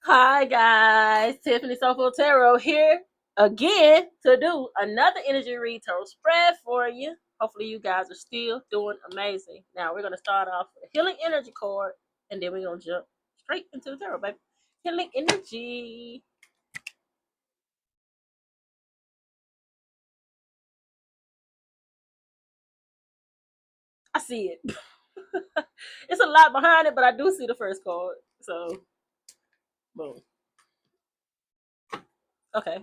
Hi guys, Tiffany Soulful Tarot here again to do another energy read tarot spread for you. Hopefully you guys are still doing amazing. Now we're gonna start off with a healing energy card, and then we're gonna jump straight into the tarot, baby. Healing energy. I see it. It's a lot behind it, but I do see the first card. So, boom. Okay,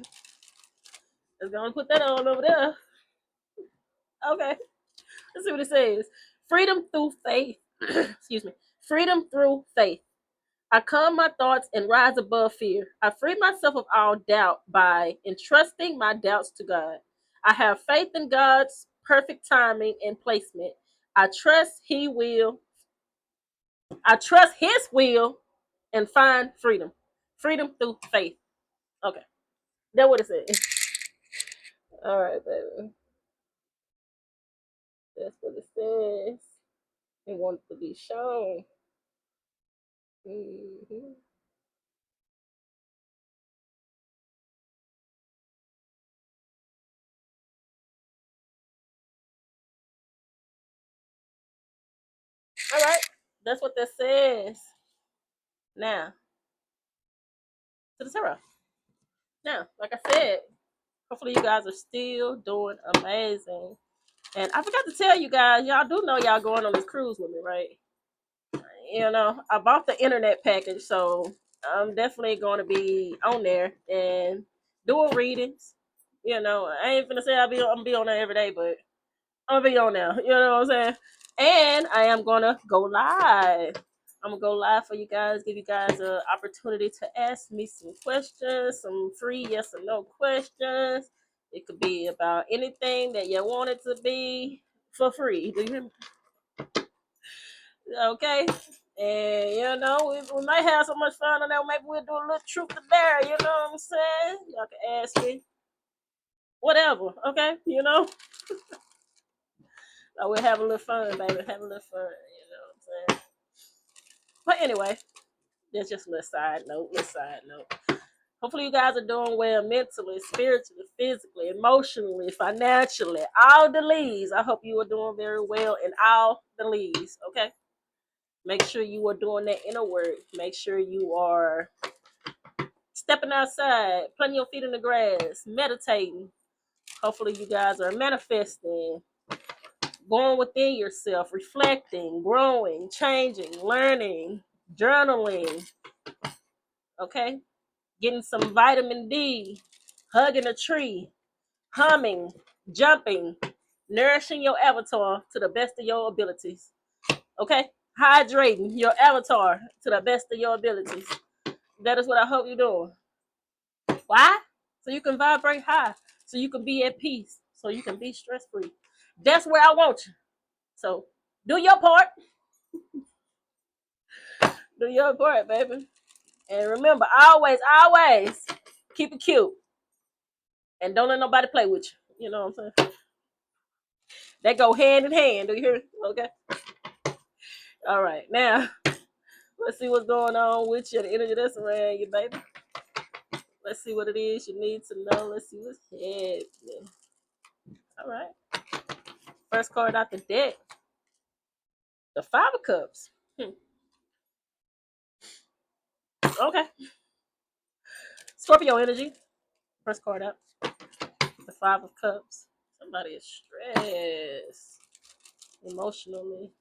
let's go and put that on over there. Okay, let's see what it says. Freedom through faith. Excuse me. Freedom through faith. I calm my thoughts and rise above fear. I free myself of all doubt by entrusting my doubts to God. I have faith in God's perfect timing and placement. I trust He will. I trust His will and find freedom. Freedom through faith. Okay, that's what it says. All right, baby. That's what it says. It wants to be shown. Mm-hmm. All right, that's what that says. Now to the tarot. Now, like I said, hopefully you guys are still doing amazing. And I forgot to tell you guys, y'all do know y'all going on this cruise with me, right? I bought the internet package, so I'm definitely going to be on there and doing readings. I ain't gonna say I'm gonna be on there every day, but I'm gonna be on there. You know what I'm saying? And I am gonna go live. I'm gonna go live for you guys, give you guys an opportunity to ask me some questions, some free yes or no questions. It could be about anything that you want it to be for free. Do you hear me? Okay. And we might have so much fun on there. Maybe we'll do a little truth or dare. You know what I'm saying? Y'all can ask me whatever. Okay. So we'll have a little fun, baby. Have a little fun. You know what I'm saying? But anyway, that's just a little side note. Hopefully you guys are doing well mentally, spiritually, physically, emotionally, financially, all the leads. I hope you are doing very well in all the leads. Okay. Make sure you are doing that inner work. Make sure you are stepping outside, planting your feet in the grass, meditating. Hopefully you guys are manifesting, going within yourself, reflecting, growing, changing, learning, journaling. Okay. Getting some vitamin D, hugging a tree, humming, jumping, nourishing your avatar to the best of your abilities. Okay? Hydrating your avatar to the best of your abilities. That is what I hope you're doing. Why? So you can vibrate high, so you can be at peace, so you can be stress free. That's where I want you. So do your part. Do your part, baby. And remember, always keep it cute. And don't let nobody play with you. You know what I'm saying? They go hand in hand. Do you hear? Okay. All right. Now, let's see what's going on with you. The energy that's around you, baby. Let's see what it is you need to know. Let's see what's happening. All right. First card out the deck. The Five of Cups. Okay. Scorpio energy. First card up. The Five of Cups. Somebody is stressed emotionally.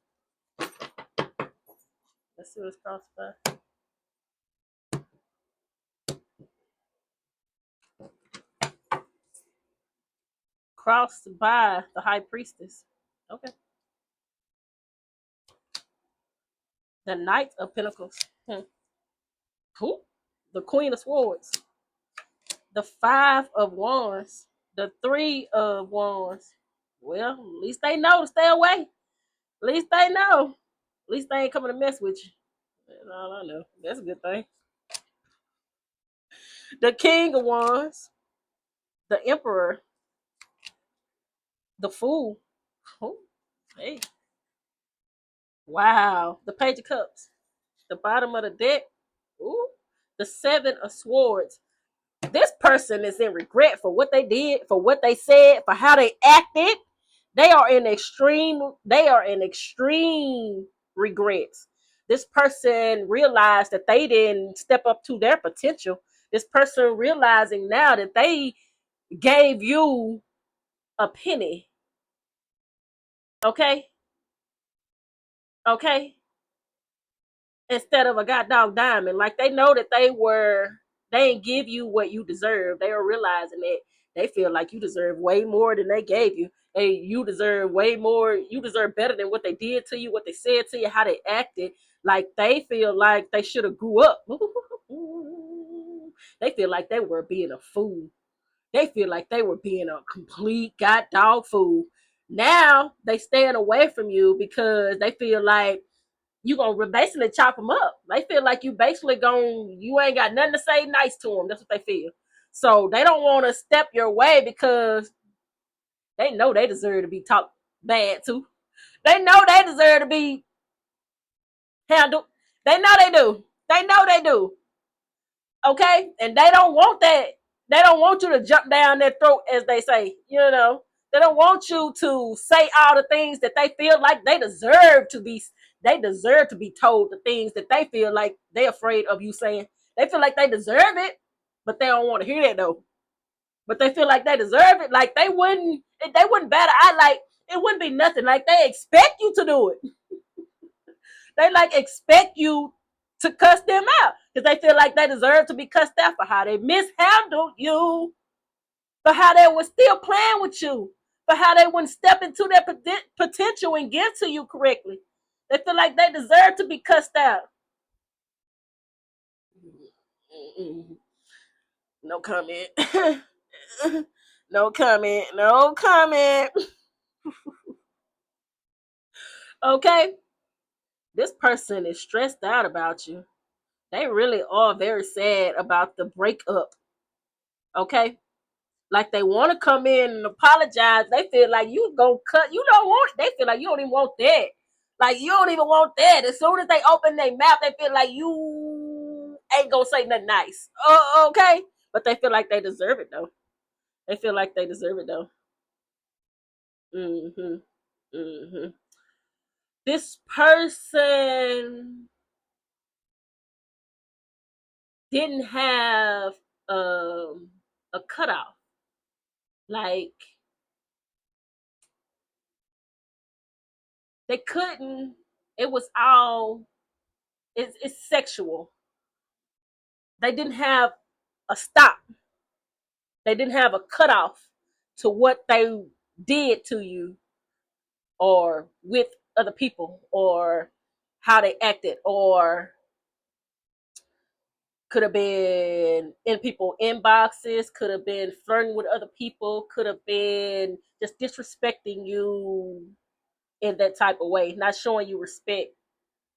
Let's see what's crossed by. Crossed by the High Priestess. Okay. The Knight of Pentacles. Who? The Queen of Swords. The Five of Wands. The Three of Wands. Well, at least they know to stay away. At least they know. At least they ain't coming to mess with you. That's all I know. That's a good thing. The King of Wands. The Emperor. The Fool. Oh, hey. Wow. The Page of Cups. The bottom of the deck. Ooh. The Seven of Swords. This person is in regret for what they did, for what they said, for how they acted. They are in extreme regrets. This person realized that they didn't step up to their potential. This person realizing now that they gave you a penny. Okay? Okay? Instead of a goddamn diamond. Like they know that they ain't give you what you deserve. They are realizing that they feel like you deserve way more than they gave you. You deserve way more. You deserve better than what they did to you, what they said to you, how they acted. Like they feel like they should have grew up. They feel like they were being a fool. They feel like they were being a complete god dog fool. Now they staying away from you because they feel like you gonna basically chop them up. They feel like you basically you ain't got nothing to say nice to them. That's what they feel. So they don't want to step your way because they know they deserve to be talked bad to. They know they deserve to be handled. They know they do. They know they do. Okay? And they don't want that. They don't want you to jump down their throat, as they say. You know, they don't want you to say all the things that they feel like they deserve to be. They deserve to be told the things that they feel like they're afraid of you saying. They feel like they deserve it, but they don't want to hear that though. But they feel like they deserve it. Like they wouldn't bat an eye. Like it wouldn't be nothing. Like they expect you to do it. They like expect you to cuss them out because they feel like they deserve to be cussed out for how they mishandled you, for how they were still playing with you, for how they wouldn't step into their potential and give to you correctly. They feel like they deserve to be cussed out. No comment. No comment. No comment. Okay? This person is stressed out about you. They really are very sad about the breakup. Okay? Like they want to come in and apologize. They feel like you gonna cut. You don't want it. They feel like you don't even want that. Like you don't even want that. As soon as they open their mouth, they feel like you ain't gonna say nothing nice. Okay, but they feel like they deserve it though. They feel like they deserve it though. Mhm. Mhm. This person didn't have um a cutoff. Like they couldn't. It was all. It's sexual. They didn't have a stop. They didn't have a cutoff to what they did to you or with other people or how they acted or could have been in people inboxes, could have been flirting with other people, could have been just disrespecting you in that type of way, not showing you respect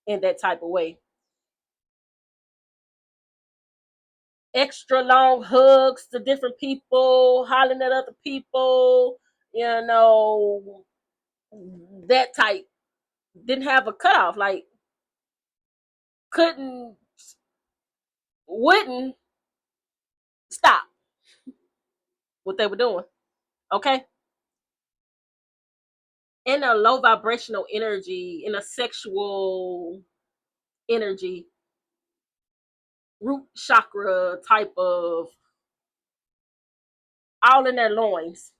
in that type of way. Extra long hugs to different people, hollering at other people, you know, that type. Didn't have a cutoff, like couldn't, wouldn't stop what they were doing. Okay. In a low vibrational energy, in a sexual energy, root chakra type of all in their loins.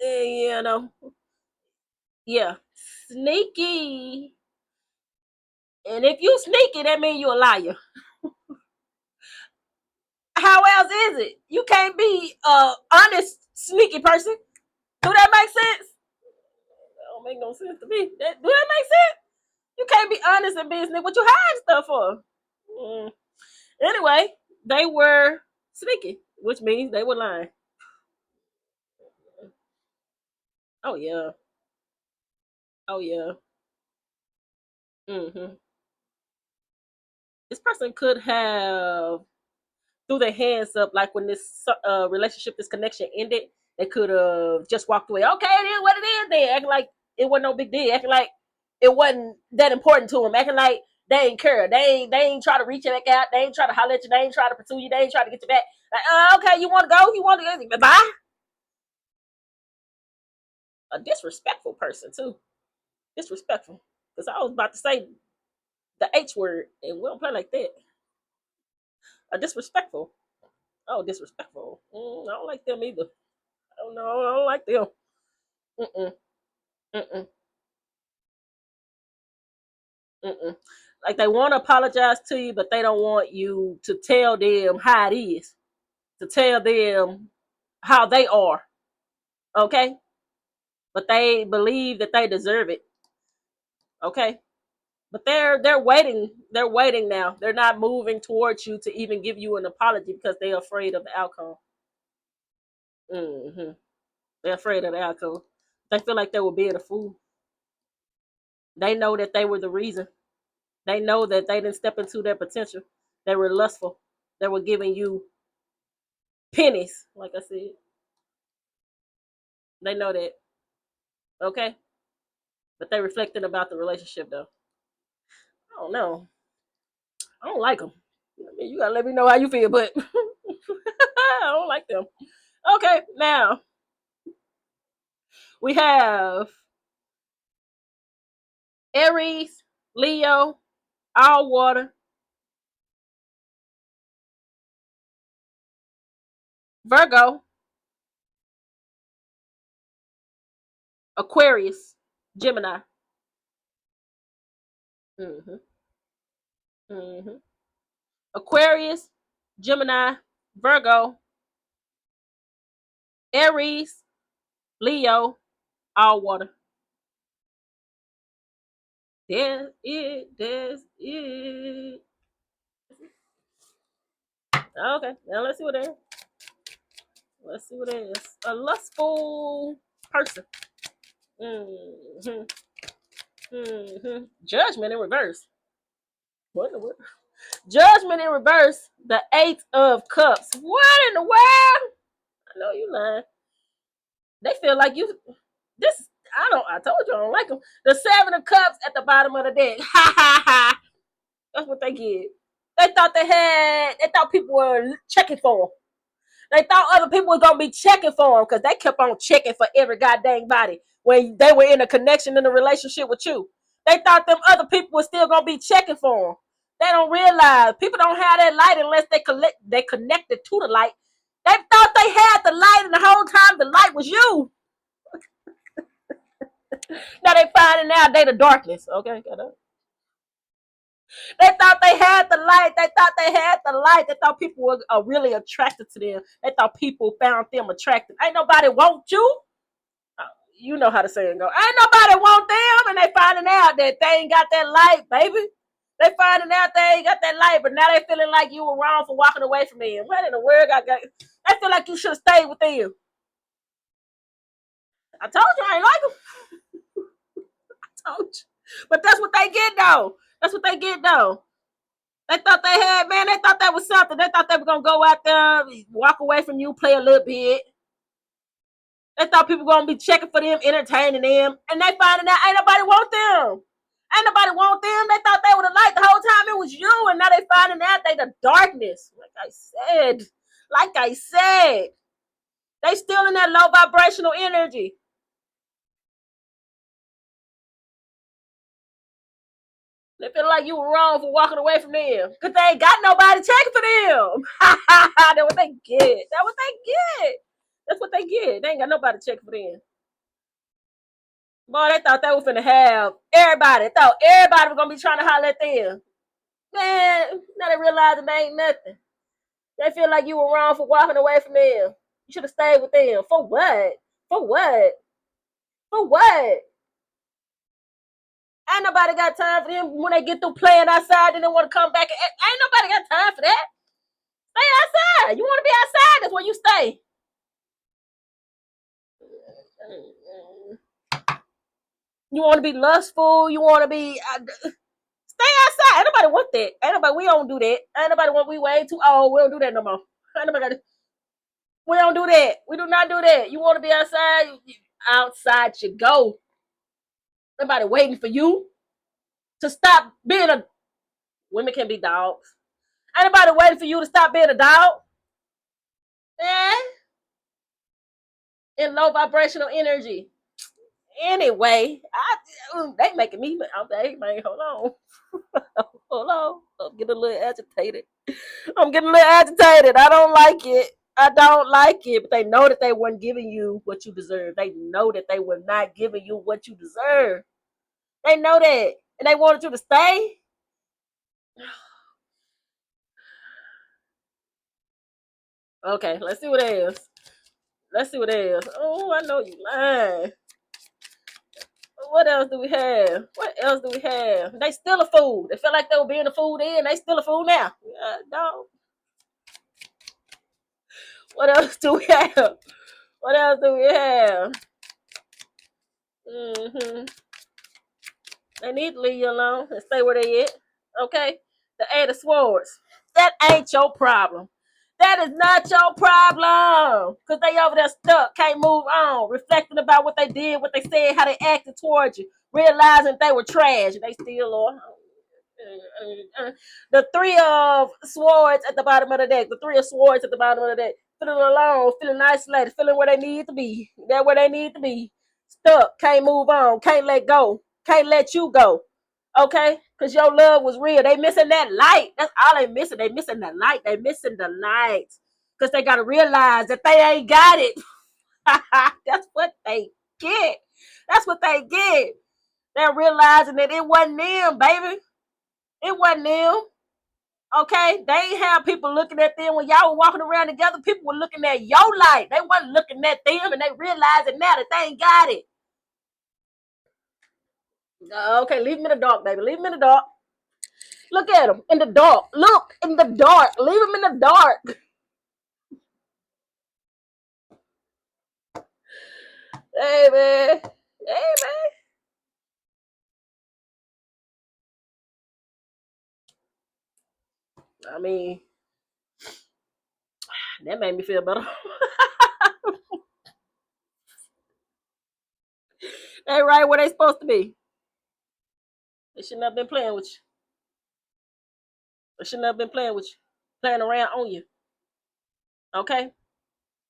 You know, yeah. Sneaky. And if you sneaky, that means you're a liar. How else is it? You can't be a honest sneaky person. Do that make sense? That don't make no sense to me. Do that make sense? You can't be honest in business. What you hiding stuff for? Mm. Anyway, they were sneaky, which means they were lying. Oh yeah. Oh yeah. Hmm. This person could have threw their hands up, like when this relationship, this connection ended. They could have just walked away. Okay, it is what it is. Then acting like it wasn't no big deal. Acting like it wasn't that important to them. Acting like They ain't care. They ain't try to reach back out. They ain't try to holler at you. They ain't try to pursue you. They ain't try to get you back. Like, okay, you want to go? You want to go? Bye. A disrespectful person too. Disrespectful. Because I was about to say the H word, and we don't play like that. A disrespectful. Oh, disrespectful. I don't like them either. I don't know. I don't like them. Mm-mm. Mm-mm. Mm-mm. Like they want to apologize to you, but they don't want you to tell them how it is. To tell them how they are. Okay? But they believe that they deserve it. Okay? But they're waiting. They're waiting now. They're not moving towards you to even give you an apology because they're afraid of the outcome. Mm-hmm. They're afraid of the outcome. They feel like they were being a fool. They know that they were the reason. They know that they didn't step into their potential. They were lustful. They were giving you pennies, like I said. They know that. Okay? But they reflecting about the relationship though. I don't know. I don't like them. I mean, you gotta let me know how you feel, but I don't like them. Okay, now we have Aries, Leo, all water, Virgo, Aquarius, Gemini. Mm-hmm. Mm-hmm. Aquarius, Gemini, Virgo, Aries, Leo, all water. There's it. There's it. Okay, now let's see what it is. Let's see what it is. A lustful person. Mm-hmm. Mm-hmm. Judgment in reverse. What in the world? Judgment in reverse. The Eight of Cups. What in the world? I know you lying. They feel like you. This. I don't. I told you I don't like them. The Seven of Cups at the bottom of the deck. Ha ha ha. That's what they get. They thought they had. They thought people were checking for them. They thought other people were gonna be checking for them because they kept on checking for every goddamn body when they were in a connection in a relationship with you. They thought them other people were still gonna be checking for them. They don't realize people don't have that light unless they connected to the light. They thought they had the light, and the whole time the light was you. Now they finding out they the darkness. Okay, they thought they had the light. They thought they had the light. They thought people were really attracted to them. They thought people found them attractive. Ain't nobody want you. You know how the saying go. Ain't nobody want them, and they finding out that they ain't got that light, baby. They finding out they ain't got that light, but now they feeling like you were wrong for walking away from them. What in the world? They feel like you should have stayed with them. I told you I ain't like them. I told you. But that's what they get though. That's what they get though. They thought they had, man, they thought that was something. They thought they were going to go out there, walk away from you, play a little bit. They thought people were going to be checking for them, entertaining them. And they finding out ain't nobody want them. Ain't nobody want them. They thought they would have liked the whole time it was you. And now they finding out they the darkness. Like I said, they still in that low vibrational energy. They feel like you were wrong for walking away from them. Because they ain't got nobody checking for them. That's what they get. That's what they get. That's what they get. They ain't got nobody checking for them. Boy, they thought they were finna have everybody. They thought everybody was gonna be trying to holler at them. Man, now they realize it ain't nothing. They feel like you were wrong for walking away from them. You should have stayed with them. For what? For what? For what? Ain't nobody got time for them when they get through playing outside and they want to come back. Ain't nobody got time for that. Stay outside. You want to be outside? That's where you stay. You want to be lustful. You want to be. Stay outside. Ain't nobody want that. Ain't nobody. We don't do that. Ain't nobody want. We way too old. We don't do that no more. Ain't nobody. We don't do that. We do not do that. You want to be outside? Outside you go. Nobody waiting for you to stop being a. Women can be dogs. Anybody waiting for you to stop being a dog? Yeah. In low vibrational energy. Anyway, they making me. Okay, man, hold on. Hold on. I'm getting a little agitated. I don't like it. I don't like it. But they know that they weren't giving you what you deserve. They know that they were not giving you what you deserve. They know that. And they wanted you to stay. Okay, let's see what it is. Let's see what it is. Oh, I know you lying. What else do we have? What else do we have? They still a fool. They felt like they were being a fool then. They still a fool now. No. What else do we have? What else do we have? Mm-hmm. They need to leave you alone and stay where they at. Okay? The Eight of Swords. That ain't your problem. That is not your problem. Because they over there stuck, can't move on, reflecting about what they did, what they said, how they acted towards you, realizing they were trash. They still are. The Three of Swords at the bottom of the deck. The Three of Swords at the bottom of the deck. Feeling alone, feeling isolated, feeling where they need to be. They're where they need to be. Stuck, can't move on, can't let go, can't let you go. Okay? Because your love was real. They missing that light. That's all they missing. They missing the light. They missing the light. Because they got to realize that they ain't got it. That's what they get. That's what they get. They're realizing that it wasn't them, baby. It wasn't them. Okay? They ain't have people looking at them when y'all were walking around together. People were looking at your light. They wasn't looking at them, and they realizing now that they ain't got it. Okay, leave them in the dark, baby. Leave them in the dark. Look at them in the dark. Look in the dark. Leave them in the dark. Hey, man. Hey, man. I mean, that made me feel better. They right where they supposed to be. They shouldn't have been playing with you. They shouldn't have been playing with you. Playing around on you. Okay?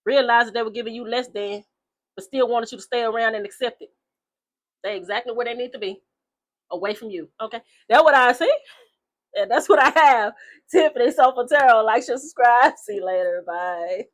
Realize that they were giving you less than, but still wanted you to stay around and accept it. They exactly where they need to be. Away from you. Okay? That's what I see. And that's what I have. Tiffany Sofa Tarot. Like, share, subscribe. See you later. Bye.